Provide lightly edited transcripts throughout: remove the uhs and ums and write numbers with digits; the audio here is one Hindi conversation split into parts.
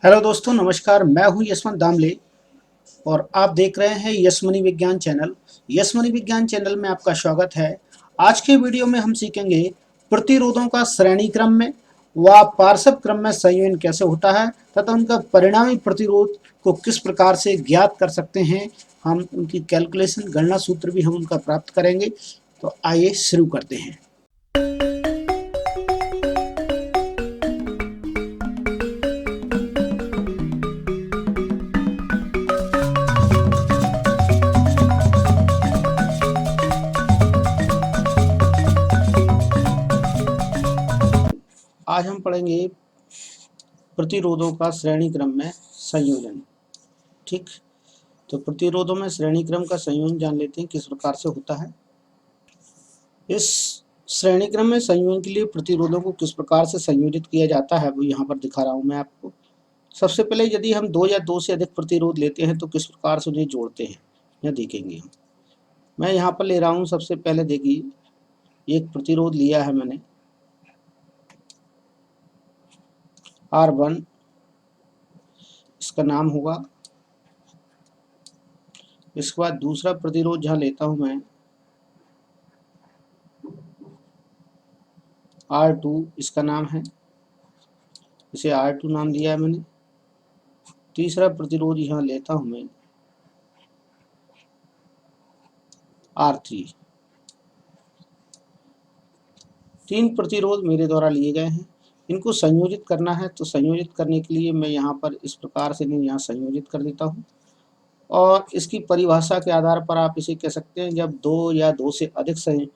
हेलो दोस्तों, नमस्कार। मैं हूं यशवंत दामले और आप देख रहे हैं यशमनी विज्ञान चैनल। यशमनी विज्ञान चैनल में आपका स्वागत है। आज के वीडियो में हम सीखेंगे प्रतिरोधों का श्रेणी क्रम में व पार्श्व क्रम में संयोजन कैसे होता है तथा उनका परिणामी प्रतिरोध को किस प्रकार से ज्ञात कर सकते हैं। हम उनकी कैलकुलेशन गणना सूत्र भी हम उनका प्राप्त करेंगे। तो आइए शुरू करते हैं। आज हम पढ़ेंगे प्रतिरोधों का श्रेणी क्रम में संयोजन। ठीक, तो प्रतिरोधों में श्रेणी क्रम का संयोजन जान लेते हैं किस प्रकार से होता है। इस श्रेणी क्रम में संयोजन के लिए प्रतिरोधों को किस प्रकार से संयोजित किया जाता है वो यहाँ पर दिखा रहा हूँ मैं आपको। सबसे पहले यदि हम दो या दो से अधिक प्रतिरोध लेते हैं तो किस प्रकार से उन्हें जोड़ते हैं यह देखेंगे हम। मैं यहाँ पर ले रहा हूँ, सबसे पहले देखिए एक प्रतिरोध लिया है मैंने R1, इसका नाम होगा। इसके बाद दूसरा प्रतिरोध जहाँ लेता हूँ मैं R2, इसका नाम है, इसे R2 नाम दिया है मैंने। तीसरा प्रतिरोध यहाँ लेता हूँ मैं R3। तीन प्रतिरोध मेरे द्वारा लिए गए हैं, इनको संयोजित करना है। तो संयोजित करने के लिए मैं यहाँ पर इस प्रकार से इन्हें यहाँ संयोजित कर देता हूँ और इसकी परिभाषा के आधार पर आप इसे कह सकते हैं जब दो या दो से अधिक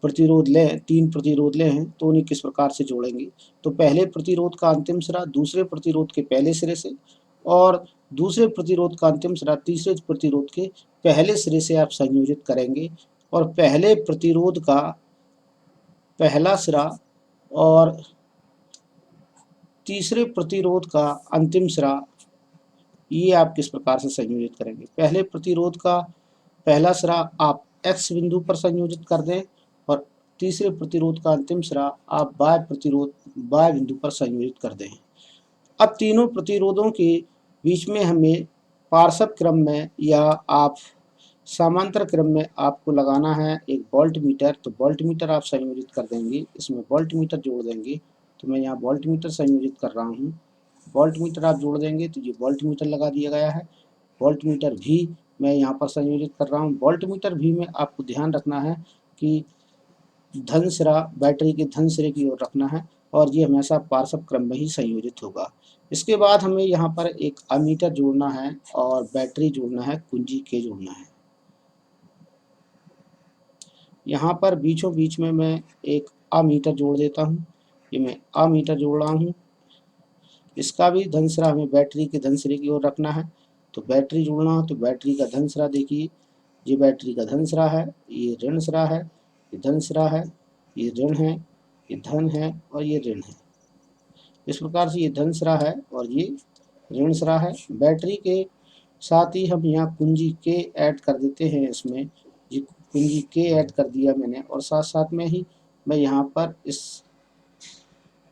प्रतिरोध लें, तीन प्रतिरोध लें तो उन्हें किस प्रकार से जोड़ेंगे। तो पहले प्रतिरोध का अंतिम सिरा दूसरे प्रतिरोध के पहले सिरे से और दूसरे प्रतिरोध का अंतिम सिरा तीसरे प्रतिरोध के पहले सिरे से आप संयोजित करेंगे और पहले प्रतिरोध का पहला सिरा और तीसरे प्रतिरोध का अंतिम सिरा ये आप किस प्रकार से संयोजित करेंगे। पहले प्रतिरोध का पहला सिरा आप X बिंदु पर संयोजित कर दें और तीसरे प्रतिरोध का अंतिम सिरा आप Y बिंदु पर संयोजित कर दें। अब तीनों प्रतिरोधों के बीच में हमें पार्श्व क्रम में या आप समांतर क्रम में आपको लगाना है एक वोल्ट मीटर। तो वोल्ट मीटर आप संयोजित कर देंगे, इसमें वोल्ट मीटर जोड़ देंगे। तो मैं यहाँ वोल्ट मीटर संयोजित कर रहा हूँ। वोल्ट मीटर आप जोड़ देंगे तो ये वोल्ट मीटर लगा दिया गया है। वोल्ट मीटर भी मैं यहाँ पर संयोजित कर रहा हूँ। वोल्ट मीटर भी में आपको ध्यान रखना है कि धन सिरा बैटरी के धन सिरे की ओर रखना है और ये हमेशा पार्श्व क्रम में ही संयोजित होगा। इसके बाद हमें यहाँ पर एक अमीटर जोड़ना है और बैटरी जोड़ना है, कुंजी के जोड़ना है। यहाँ पर बीचों बीच में मैं एक अमीटर जोड़ देता हूँ। ये मैं अमीटर जोड़ रहा हूँ। इसका भी धन सिरा हमें बैटरी के धन सिरे की ओर रखना है। तो बैटरी जोड़ना हो तो बैटरी का धन सिरा देखिए, ये बैटरी का धन सिरा है, ये ऋण सिरा है, ये धन सिरा है, ये ऋण है, ये धन है और ये ऋण है। इस प्रकार से ये धन सिरा है और ये ऋण सिरा है। बैटरी के साथ ही हम यहाँ कुंजी के ऐड कर देते हैं। इसमें ये कुंजी के ऐड कर दिया मैंने और साथ साथ में ही मैं यहाँ पर इस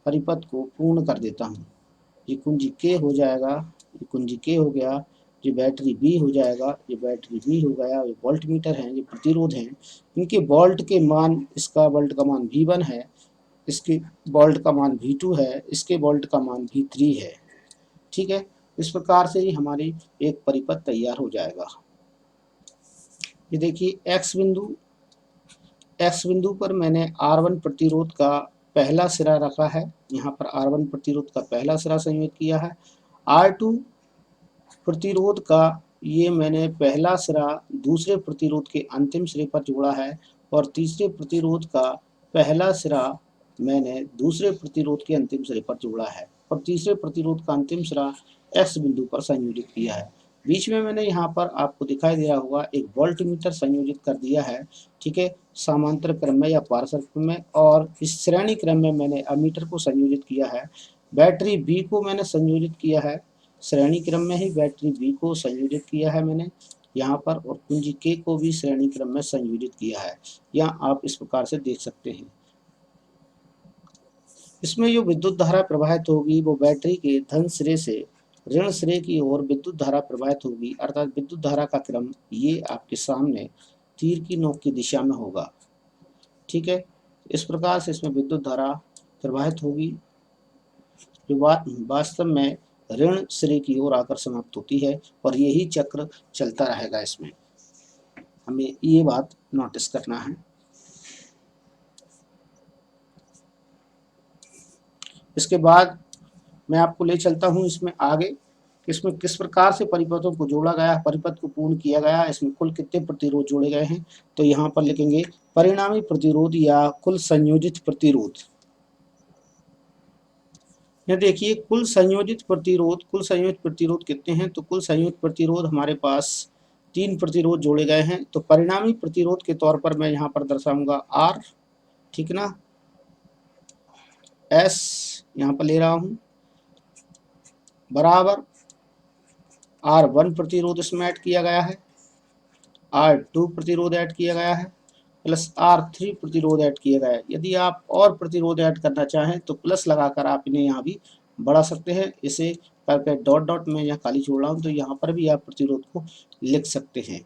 परिपथ को पूर्ण कर देता हूँ। ये कुंजी के हो जाएगा, ये कुंजी के हो गया, ये बैटरी बी हो जाएगा, ये बैटरी बी हो गया। ये वोल्ट मीटर हैं, ये प्रतिरोध हैं, इनके वोल्ट के मान, इसका वोल्ट का मान V1 है, इसके वोल्ट का मान V2 है, इसके वोल्ट का मान V3 है। ठीक है, इस प्रकार से ही हमारी एक परिपथ तैयार हो जाएगा। ये देखिए एक्स बिंदु पर मैंने R1 प्रतिरोध का पहला सिरा रखा है। यहाँ पर R1 प्रतिरोध का पहला सिरा संयोजित किया है। R2 प्रतिरोध का ये मैंने पहला सिरा दूसरे प्रतिरोध के अंतिम सिरे पर जोड़ा है और तीसरे प्रतिरोध का पहला सिरा मैंने दूसरे प्रतिरोध के अंतिम सिरे पर जोड़ा है और तीसरे प्रतिरोध का अंतिम सिरा X बिंदु पर संयोजित किया है। बीच में मैंने यहाँ पर आपको दिखाई दे रहा होगा एक वोल्ट मीटर संयोजित कर दिया है। ठीक है, समांतर क्रम में या पार्श्व क्रम में, और इस श्रेणी क्रम में मैंने अमीटर को संयोजित किया है। बैटरी बी को मैंने संयोजित किया है, श्रेणी क्रम में ही बैटरी बी को संयोजित किया है मैंने यहाँ पर, और कुंजी के को भी श्रेणी क्रम में संयोजित किया है। यहाँ आप इस प्रकार से देख सकते हैं। इसमें जो विद्युत धारा प्रवाहित होगी वो बैटरी के धन सिरे से ऋण श्रेय की ओर विद्युत धारा प्रवाहित होगी, अर्थात विद्युत धारा का क्रम ये आपके सामने तीर की नोक की दिशा में होगा। ठीक है, इस प्रकार से इसमें विद्युत धारा प्रवाहित होगी जो वास्तव में ऋण श्रेय की ओर आकर समाप्त होती है, और यही चक्र चलता रहेगा। इसमें हमें ये बात नोटिस करना है। इसके बाद मैं आपको ले चलता हूं इसमें आगे, इसमें किस प्रकार से परिपथों को जोड़ा गया, परिपथ को पूर्ण किया गया, इसमें कुल कितने प्रतिरोध जोड़े गए हैं। तो यहाँ पर लिखेंगे परिणामी प्रतिरोध या कुल संयोजित प्रतिरोध। यह देखिए कुल संयोजित प्रतिरोध कितने हैं। तो कुल संयोजित प्रतिरोध हमारे पास 3 प्रतिरोध जोड़े गए हैं। तो परिणामी प्रतिरोध के तौर पर मैं यहाँ पर दर्शाऊंगा R, ठीक ना, S यहाँ पर ले रहा हूँ, बराबर R1 प्रतिरोध इसमें ऐड किया गया है, R2 प्रतिरोध ऐड किया गया है, प्लस R3 प्रतिरोध ऐड किया गया है। यदि आप और प्रतिरोध ऐड करना चाहें तो प्लस लगाकर आप इन्हें यहाँ भी बढ़ा सकते हैं। इसे करके डॉट डॉट में यहाँ खाली छोड़ रहा हूँ, तो यहाँ पर भी आप प्रतिरोध को लिख सकते हैं,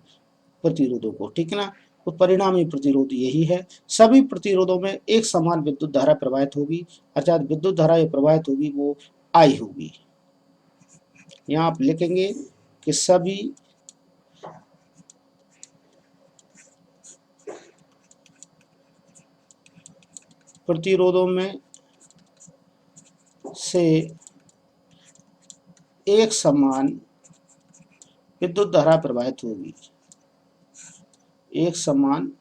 प्रतिरोधों को, ठीक है ना। तो परिणामी प्रतिरोध यही है। सभी प्रतिरोधों में एक समान विद्युत धारा प्रवाहित होगी, अर्थात विद्युत धारा ये प्रवाहित होगी वो आई होगी। यहाँ आप लिखेंगे कि सभी प्रतिरोधों में से एक समान विद्युत धारा प्रवाहित होगी, एक समान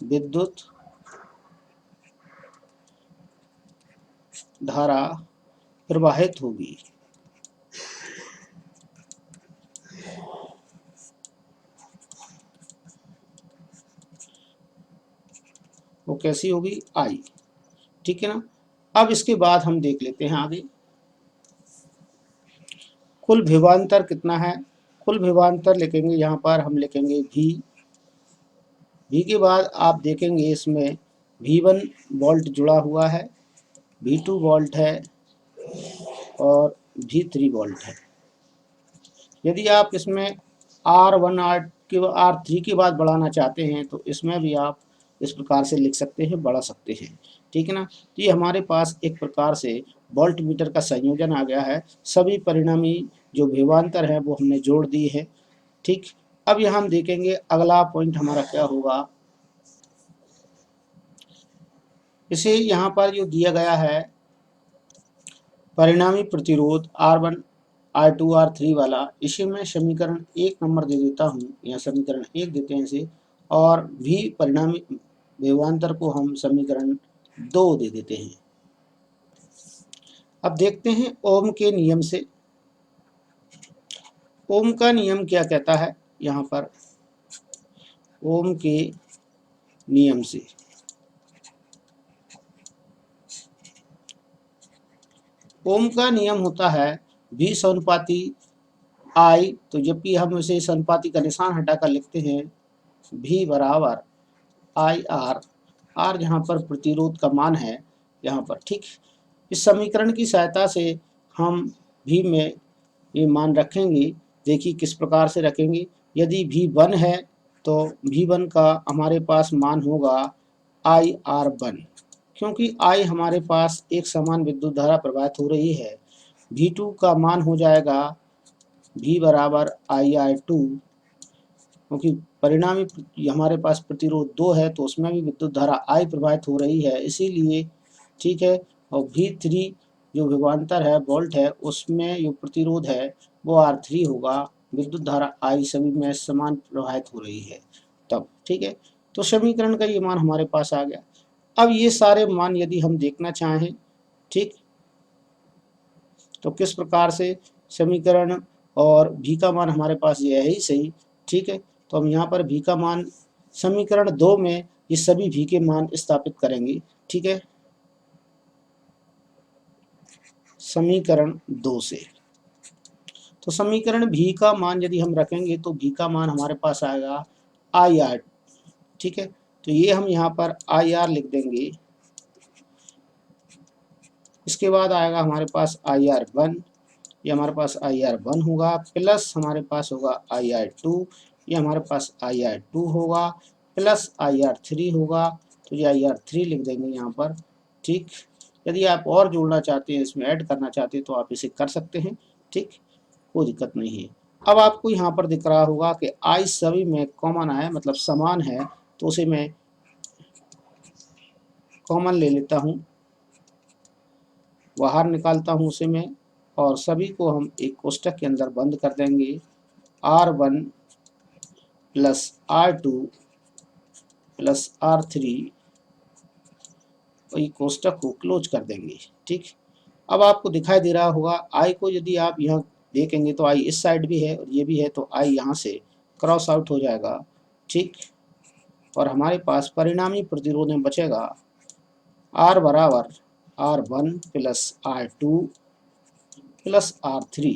विद्युत धारा प्रवाहित होगी। वो कैसी होगी, आई, ठीक है ना। अब इसके बाद हम देख लेते हैं आगे कुल विभवांतर कितना है। कुल विभवांतर लिखेंगे, यहाँ पर हम लिखेंगे V के बाद आप देखेंगे इसमें V1 वोल्ट जुड़ा हुआ है, V2 वोल्ट है और V3 वोल्ट है। यदि आप इसमें R1 R3 के बाद बढ़ाना चाहते हैं तो इसमें भी आप इस प्रकार से लिख सकते हैं, बढ़ा सकते हैं, ठीक है ना। तो ये हमारे पास एक प्रकार से वोल्ट मीटर का संयोजन आ गया है। सभी परिणामी जो विभवांतर है वो हमने जोड़ दिए हैं, ठीक। अब यहाँ हम देखेंगे अगला पॉइंट हमारा क्या होगा। इसे यहाँ पर जो दिया गया है परिणामी प्रतिरोध R1 R2 R3 वाला, इसे मैं समीकरण 1 नंबर दे देता हूँ, या समीकरण 1 देते हैं इसे, और भी परिणामी विभवांतर को हम समीकरण 2 दे देते हैं। अब देखते हैं ओम के नियम से। ओम का नियम क्या कहता है, यहाँ पर ओम के नियम से ओम का नियम होता है V समानुपाती I, तो जबकि हम इसे समानुपाती का निशान हटाकर लिखते हैं V बराबर IR, R जहाँ पर प्रतिरोध का मान है यहाँ पर, ठीक। इस समीकरण की सहायता से हम V में ये मान रखेंगे। देखिए किस प्रकार से रखेंगे। यदि V1 है तो V1 का हमारे पास मान होगा IR1, क्योंकि I हमारे पास एक समान विद्युत धारा प्रवाहित हो रही है। V2 का मान हो जाएगा V बराबर IR2, क्योंकि परिणामी हमारे पास प्रतिरोध 2 है तो उसमें भी विद्युत धारा I प्रवाहित हो रही है, इसीलिए, ठीक है। और V3 जो विभवांतर है वोल्ट है, उसमें जो प्रतिरोध है वो R3 होगा। विद्युत धारा I सभी में समान प्रवाहित हो रही है तब, ठीक है। तो समीकरण का ये मान हमारे पास आ गया। अब ये सारे मान यदि हम देखना चाहें, ठीक, तो किस प्रकार से समीकरण, और V का मान हमारे पास ये है ही सही, ठीक है। तो हम यहाँ पर V का मान समीकरण 2 में ये सभी V के मान स्थापित करेंगे, ठीक है, समीकरण 2 से। तो समीकरण V का मान यदि हम रखेंगे तो V का मान हमारे पास आएगा IR, ठीक है। तो ये हम यहाँ पर IR लिख देंगे, इसके बाद आएगा हमारे पास IR1, ये हमारे पास IR1 होगा, प्लस हमारे पास होगा IR2, ये हमारे पास IR2 होगा, प्लस IR3 होगा, तो ये IR3 लिख देंगे यहाँ पर। ठीक, यदि आप और जोड़ना चाहते हैं, इसमें ऐड करना चाहते हैं तो आप इसे कर सकते हैं। ठीक, कोई दिक्कत नहीं है। अब आपको यहाँ पर दिख रहा होगा कि आई सभी में कॉमन है, मतलब समान है, तो उसे मैं कॉमन ले लेता हूँ, बाहर निकालता हूँ उसे मैं, और सभी को हम एक कोष्टक के अंदर बंद कर देंगे। R1 plus R2 plus R3, वही कोष्टक को क्लोज कर देंगे। ठीक, अब आपको दिखाई दे रहा होगा आई को यदि आप यहाँ देखेंगे तो आई इस साइड भी है और ये भी है, तो आई यहाँ से क्रॉस आउट हो जाएगा। ठीक, और हमारे पास परिणामी प्रतिरोध में बचेगा R बराबर R1 plus R2 plus R3,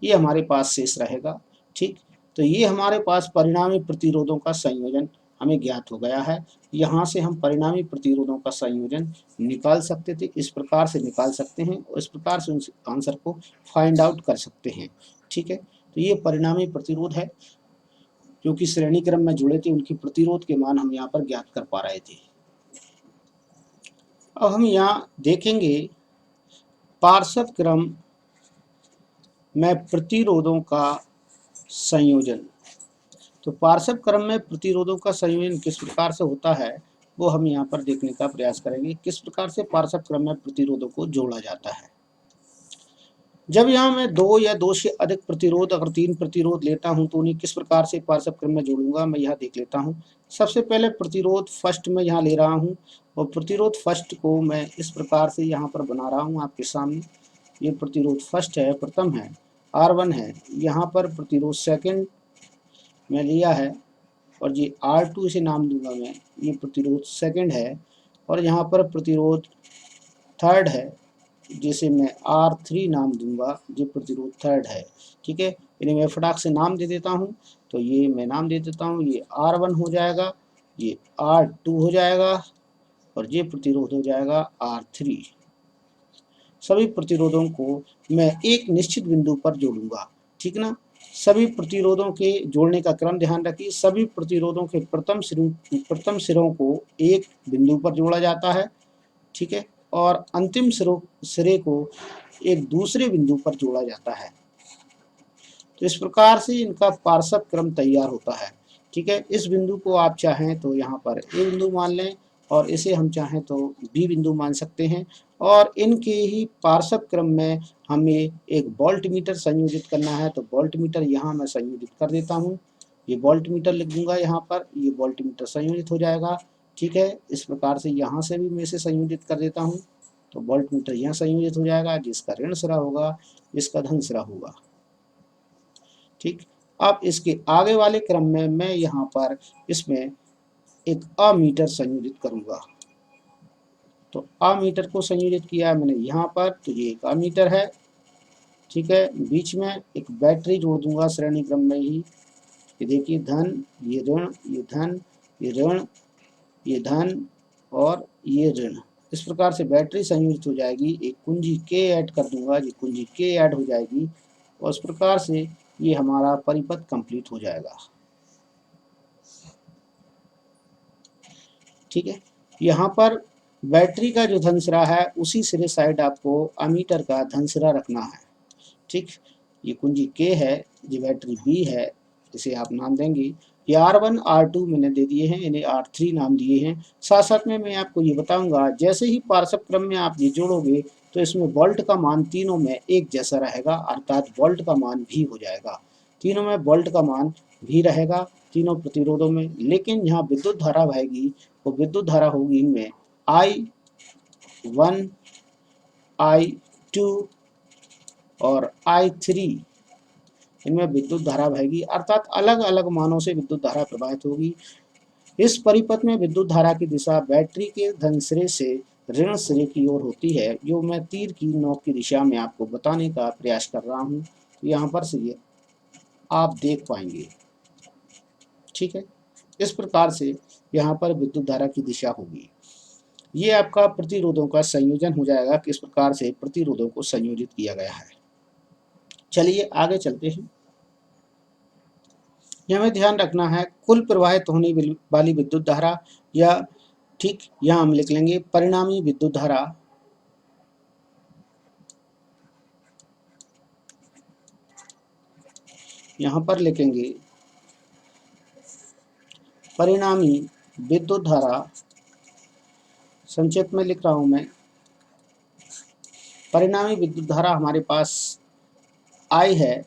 ये हमारे पास शेष रहेगा। ठीक, तो ये हमारे पास परिणामी प्रतिरोधों का संयोजन हमें ज्ञात हो गया है। यहाँ से हम परिणामी प्रतिरोधों का संयोजन निकाल सकते थे, इस प्रकार से निकाल सकते हैं और इस प्रकार से उस आंसर को फाइंड आउट कर सकते हैं। ठीक है, तो ये परिणामी प्रतिरोध है, क्योंकि श्रेणी क्रम में जुड़े थे, उनकी प्रतिरोध के मान हम यहाँ पर ज्ञात कर पा रहे थे। अब हम यहाँ देखेंगे पार्श्व क्रम में प्रतिरोधों का संयोजन। तो पार्श्व क्रम में प्रतिरोधों का संयोजन किस प्रकार से होता है, वो हम यहाँ पर देखने का प्रयास करेंगे, किस प्रकार से पार्श्व क्रम में प्रतिरोधों को जोड़ा जाता है। जब यहाँ मैं 2 या 2 से अधिक प्रतिरोध, अगर 3 प्रतिरोध लेता हूँ तो उन्हें किस प्रकार से पार्श्व क्रम में जोड़ूंगा, मैं यहाँ देख लेता हूँ। सबसे पहले प्रतिरोध फर्स्ट में यहाँ ले रहा हूँ, और प्रतिरोध फर्स्ट को मैं इस प्रकार से यहाँ पर बना रहा हूँ आपके सामने। ये प्रतिरोध फर्स्ट है, प्रथम है, R1 है। यहाँ पर प्रतिरोध सेकंड में लिया है, और ये R2 इसे नाम दूंगा मैं, ये प्रतिरोध सेकंड है। और यहाँ पर प्रतिरोध थर्ड है, जिसे मैं R3 नाम दूंगा, ये प्रतिरोध थर्ड है। ठीक है, इन्हें मैं फटाक से नाम दे देता हूँ। तो ये मैं नाम दे देता हूँ, ये R1 हो जाएगा, ये R2 हो जाएगा, और ये प्रतिरोध हो जाएगा R3। सभी प्रतिरोधों को मैं एक निश्चित बिंदु पर जोड़ूंगा। ठीक ना, सभी प्रतिरोधों के जोड़ने का क्रम ध्यान रखिए। सभी प्रतिरोधों के प्रथम सिरों को एक बिंदु पर जोड़ा जाता है। ठीक है, और अंतिम सिरे को एक दूसरे बिंदु पर जोड़ा जाता है। तो इस प्रकार से इनका पार्श्व क्रम तैयार होता है। ठीक है, इस बिंदु को आप चाहें तो यहाँ पर ए बिंदु मान लें, और इसे हम चाहें तो बी बिंदु मान सकते हैं, और इनके ही पार्श्व क्रम में हमें एक वोल्ट मीटर संयोजित करना है। तो वोल्ट मीटर यहाँ मैं संयोजित कर देता हूँ, ये वोल्ट मीटर लिख दूंगा यहाँ पर, ये वोल्ट मीटर संयोजित हो जाएगा। ठीक है, इस प्रकार से यहाँ से भी मैं इसे संयोजित कर देता हूँ, तो वोल्ट मीटर यहाँ संयोजित हो जाएगा, जिसका ऋण सिरा होगा, इसका धन सिरा होगा। ठीक, अब इसके आगे वाले क्रम में मैं यहाँ पर इसमें एक अमीटर संयोजित करूंगा। तो अमीटर को संयोजित किया मैंने यहाँ पर, तो ये एक अमीटर है। ठीक है, बीच में एक बैटरी जोड़ दूंगा श्रेणी क्रम में ही। ये देखिए, धन, ये ऋण, ये धन, ये ऋण, ये धन, और ये ऋण। इस प्रकार से बैटरी संयोजित हो जाएगी। एक कुंजी के ऐड कर दूंगा, ये कुंजी के ऐड हो जाएगी, और इस प्रकार से ये हमारा परिपथ कंप्लीट हो जाएगा। ठीक है, यहाँ पर बैटरी का जो धनसिरा है, उसी सिरे साइड आपको अमीटर का धनसिरा रखना है। ठीक, ये कुंजी के है, ये बैटरी बी है, इसे आप नाम देंगे। ये R1 R2 मैंने दे दिए हैं, इन्हें R3 नाम दिए हैं। साथ साथ में मैं आपको ये बताऊंगा, जैसे ही पार्श्व क्रम में आप ये जोड़ोगे तो इसमें वोल्ट का मान तीनों में एक जैसा रहेगा, अर्थात वोल्ट का मान भी हो जाएगा। तीनों में वोल्ट का मान भी रहेगा, तीनों प्रतिरोधों में। लेकिन यहाँ विद्युत धारा बहेगी, वो विद्युत धारा होगी इनमें I1, I2 और I3, इनमें विद्युत धारा बहेगी, अर्थात अलग अलग मानों से विद्युत धारा प्रवाहित होगी। इस परिपथ में विद्युत धारा की दिशा बैटरी के धन सिरे से ऋण सिरे की ओर होती है, जो मैं तीर की नोक की दिशा में आपको बताने का प्रयास कर रहा हूँ। तो यहाँ पर से ये आप देख पाएंगे। ठीक है, इस प्रकार से यहाँ पर विद्युत धारा की दिशा होगी। ये आपका प्रतिरोधों का संयोजन हो जाएगा। किस प्रकार से प्रतिरोधों को संयोजित किया गया है। चलिए आगे चलते हैं। ये हमें ध्यान रखना है कुल प्रवाहित होने वाली विद्युत धारा, या ठीक यहाँ हम लिख लेंगे परिणामी विद्युत धारा, यहाँ पर लिखेंगे परिणामी विद्युत धारा, संक्षिप्त में लिख रहा हूं मैं। परिणामी विद्युत धारा हमारे पास I है,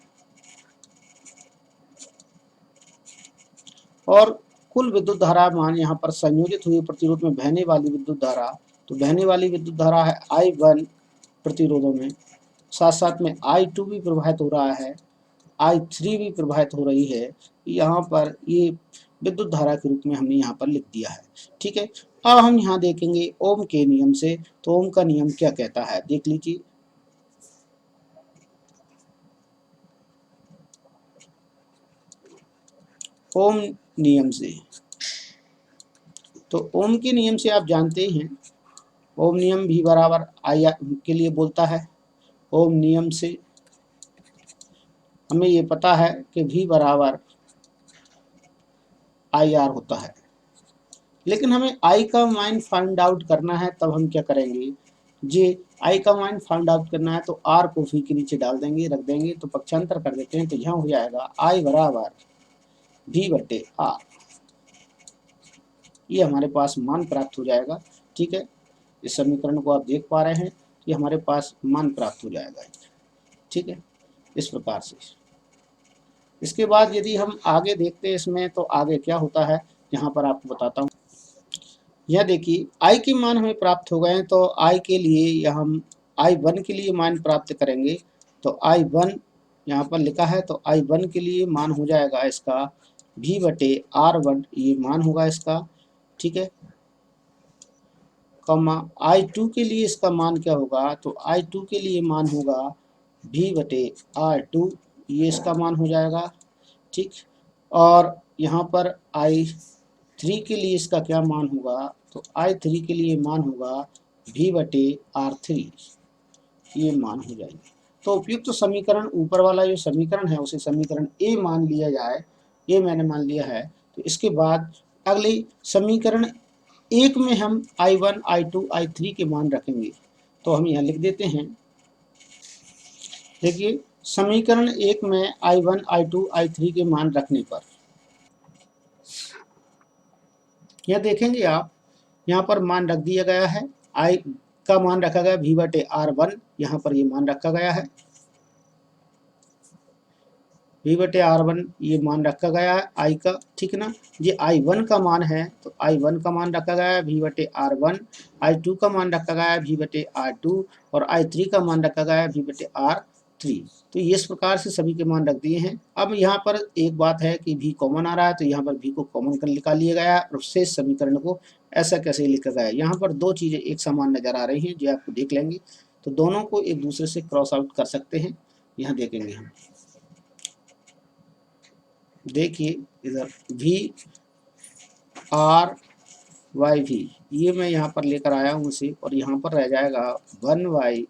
और कुल विद्युत धारा मान यहाँ पर संयोजित हुए प्रतिरोध में बहने वाली विद्युत धारा, तो बहने वाली विद्युत धारा है I1 प्रतिरोधों में, साथ साथ में I2 भी प्रवाहित हो रहा है, I3 भी प्रवाहित हो रही है। यहाँ पर ये विद्युत धारा के रूप में हमने यहाँ पर लिख दिया है। ठीक है, अब हम यहाँ देखेंगे ओम के नियम से। तो ओम का नियम क्या कहता है देख लीजिए। ओम नियम से, तो ओम के नियम से आप जानते हैं, ओम नियम भी बराबर आई के लिए बोलता है। ओम नियम से हमें ये पता है कि भी बराबर आई आर होता है, लेकिन हमें आई का मान फाइंड आउट करना है। तब हम क्या करेंगे, जे आई का मान फाइंड आउट करना है तो आर को भी के नीचे डाल देंगे, रख देंगे, तो पक्षांतर कर देते हैं। तो यहाँ हो जाएगा आई बराबर भी बटे आर, ये हमारे पास मान प्राप्त हो जाएगा। ठीक है, इस समीकरण को आप देख पा रहे हैं, ये हमारे पास मान प्राप्त हो जाएगा। ठीक है, इस प्रकार से। इसके बाद यदि हम आगे देखते हैं इसमें, तो आगे क्या होता है यहाँ पर आपको बताता हूँ। यह देखिए आई के मान हमें प्राप्त हो गए हैं, तो आई के लिए यह हम I1 के लिए मान प्राप्त करेंगे। तो I1 यहाँ पर लिखा है, तो I1 के लिए मान हो जाएगा इसका V बटे R1, ये मान होगा इसका। ठीक है, कमा I2 के लिए इसका मान क्या होगा, तो I2 के लिए मान होगा V बटे R2, ये इसका मान हो जाएगा। ठीक, और यहाँ पर I3 के लिए इसका क्या मान होगा, तो I3 के लिए मान होगा V बटे R3, ये मान हो जाएंगे। तो उपयुक्त तो समीकरण ऊपर वाला जो समीकरण है उसे समीकरण ए मान लिया जाए, ये मैंने मान लिया है। तो इसके बाद अगले समीकरण एक में हम I1, I2, I3 के मान रखेंगे। तो हम यहाँ लिख देते हैं, देखिए समीकरण एक में I1, I2, I3 के मान रखने पर यह देखेंगे आप, यहाँ पर मान रख दिया गया है। I का मान रखा गया V बटे R1, यहाँ पर ये मान रखा गया है V बटे R1, ये मान रखा गया है I का। ठीक ना, ये I1 का मान है, तो I1 का मान रखा गया है V बटे R1, I2 का मान रखा गया है V बटे R2, और I3 का मान रखा गया है V बटे R3। तो ये इस प्रकार से सभी के मान रख दिए हैं। अब यहाँ पर एक बात है कि V कॉमन आ रहा है, तो यहाँ पर V को कॉमन कर निकाल लिया गया है, और शेष समीकरण को ऐसा कैसे लिखा गया है। यहाँ पर दो चीज़ें एक समान नजर आ रही हैं जो आपको देख लेंगे, तो दोनों को एक दूसरे से क्रॉस आउट कर सकते हैं। यहाँ देखेंगे हम, देखिए इधर V R Y V, ये मैं यहाँ पर लेकर आया हूँ उसे, और यहाँ पर रह जाएगा 1y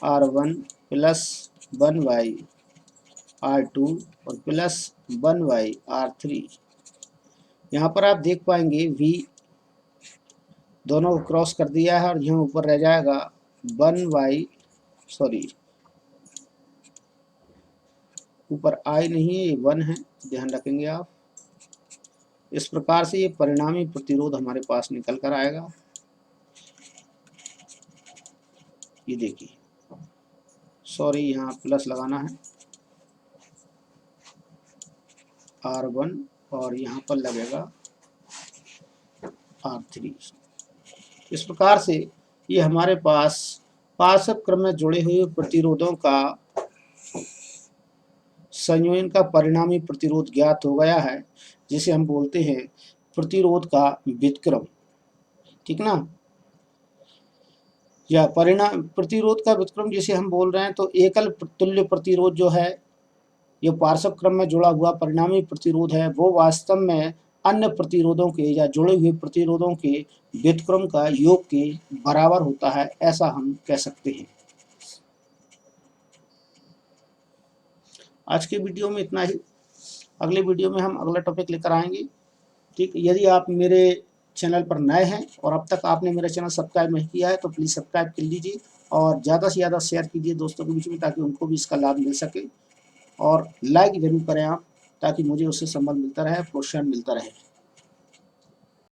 R1 plus 1y R2 और प्लस 1y R3। यहाँ पर आप देख पाएंगे V दोनों को क्रॉस कर दिया है, और यहाँ ऊपर रह जाएगा 1y, सॉरी ऊपर I नहीं है, ये 1 है, ध्यान रखेंगे आप। इस प्रकार से ये परिणामी प्रतिरोध हमारे पास निकल कर आएगा। ये देखिए, सॉरी यहाँ प्लस लगाना है R1, और यहाँ पर लगेगा R3। इस प्रकार से ये हमारे पास पार्श्व क्रम में जुड़े हुए प्रतिरोधों का संयोजन का परिणामी प्रतिरोध ज्ञात हो गया है, जिसे हम बोलते हैं प्रतिरोध का व्युत्क्रम। ठीक ना, या परिणाम प्रतिरोध का व्युत्क्रम जिसे हम बोल रहे हैं, तो एकल तुल्य प्रतिरोध जो है, ये पार्श्व क्रम में जुड़ा हुआ परिणामी प्रतिरोध है, वो वास्तव में अन्य प्रतिरोधों के या जुड़े हुए प्रतिरोधों के व्युत्क्रम का योग के बराबर होता है, ऐसा हम कह सकते हैं। आज के वीडियो में इतना ही। अगले वीडियो में हम अगला टॉपिक लेकर आएंगे। ठीक, यदि आप मेरे चैनल पर नए हैं और अब तक आपने मेरा चैनल सब्सक्राइब नहीं किया है तो प्लीज़ सब्सक्राइब कर लीजिए और ज़्यादा से ज़्यादा शेयर कीजिए दोस्तों के बीच में, ताकि उनको भी इसका लाभ मिल सके। और लाइक ज़रूर करें आप, ताकि मुझे उससे संबंध मिलता रहे, प्रोत्साहन मिलता रहे।